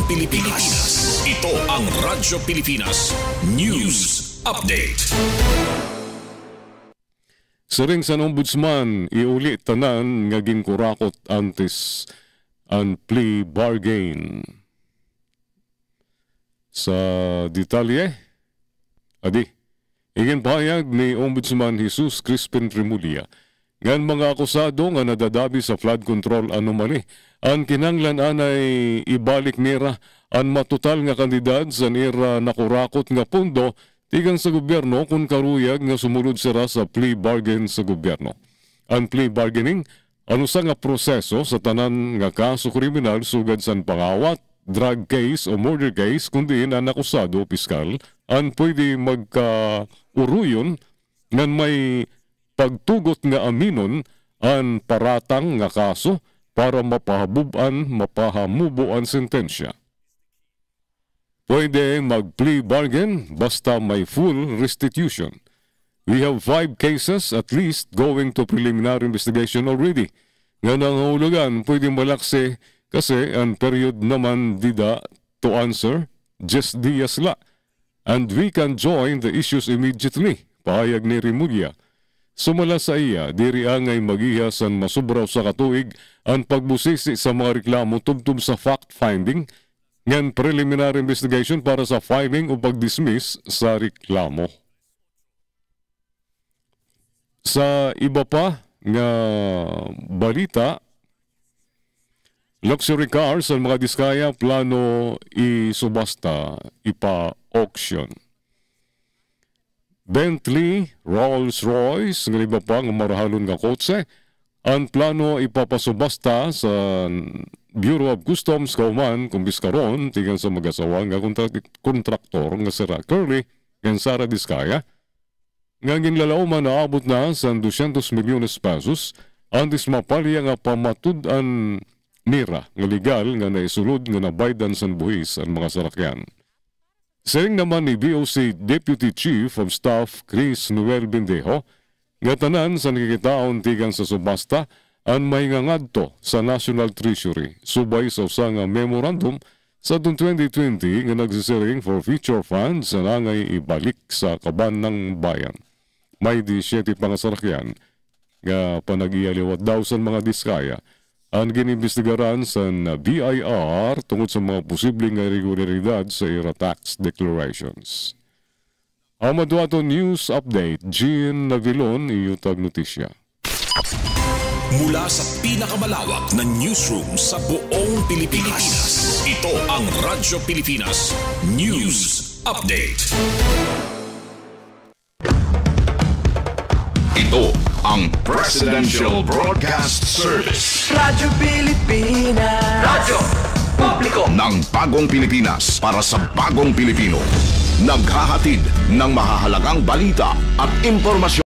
Pilipinas. Ito ang Radyo Pilipinas News Update. Siring sa ombudsman, iuli tanan nga ginkurakot antes ang plea bargain. Sa detalye, igin pahayag ni Ombudsman Jesus Crispin Remulla ngan mga akusado nga nadadabi sa flood control anomaly ang kinanglan anay ibalik nira ang matutal nga kandidat sa nira nakurakot nga pundo tigang sa gobyerno kung karuyag nga sumunod sira sa plea bargain sa gobyerno. Ang plea bargaining ano sa nga proseso sa tanan nga kaso kriminal sugad sa pangawat, drug case o murder case kundi ang akusado piskal ang pwede magka-uruyon ngan may pagtugot nga aminon ang paratang nga kaso para mapahamubo ang sentensya. Pwede mag-plea bargain basta may full restitution. We have 5 cases at least going to preliminary investigation already. Nga nangahulugan pwede malaksi kasi ang period naman dida to answer just dias la. And we can join the issues immediately, pahayag ni Remulla. Sumala sa iya, diri angay magihas ang masubraw sa katuig ang pagbusisi sa mga reklamo tubtub sa fact-finding ngan preliminary investigation para sa filing o pag-dismiss sa reklamo. Sa iba pa nga balita, luxury cars ang mga diskaya plano isubasta, ipa-auction. Bentley, Rolls-Royce, ng iba pa ng marahalon nga kotse, ang plano ipapasubasta sa Bureau of Customs kauman kumbiskaron tigang sa mag-asawa nga kontraktor nga sira Curly ng Sara Diskaya. Nga ginlalauman na abot na sa 200 milyones pesos antes mapalya nga pamatud-an nira nga legal nga naisulod nga nabaydan sa buhis ang mga sarakyan. Sayang naman ni BOC Deputy Chief of Staff Chris Noel Bendejo, nga tanan sa nakikitaon tigang sa subasta ang may ngangadto sa National Treasury subay sa usa nga memorandum sa 2020 nga nagsisiring for future funds na nangay ibalik sa kaban ng bayan. May 17 pangasarakyan nga panag-ialiwat daw sa mga diskaya ang ginimbestigaran sa BIR tungod sa mga posibleng irregularidad sa ira tax declarations. Amaduato News Update, Jean Navilon, Iyutag Notisya. Mula sa pinakamalawak na newsroom sa buong Pilipinas, ito ang Radyo Pilipinas News Update. Ito ang Presidential Broadcast Service. Radyo Pilipinas. Radyo Publiko ng bagong Pilipinas para sa bagong Pilipino. Naghahatid ng mahahalagang balita at impormasyon.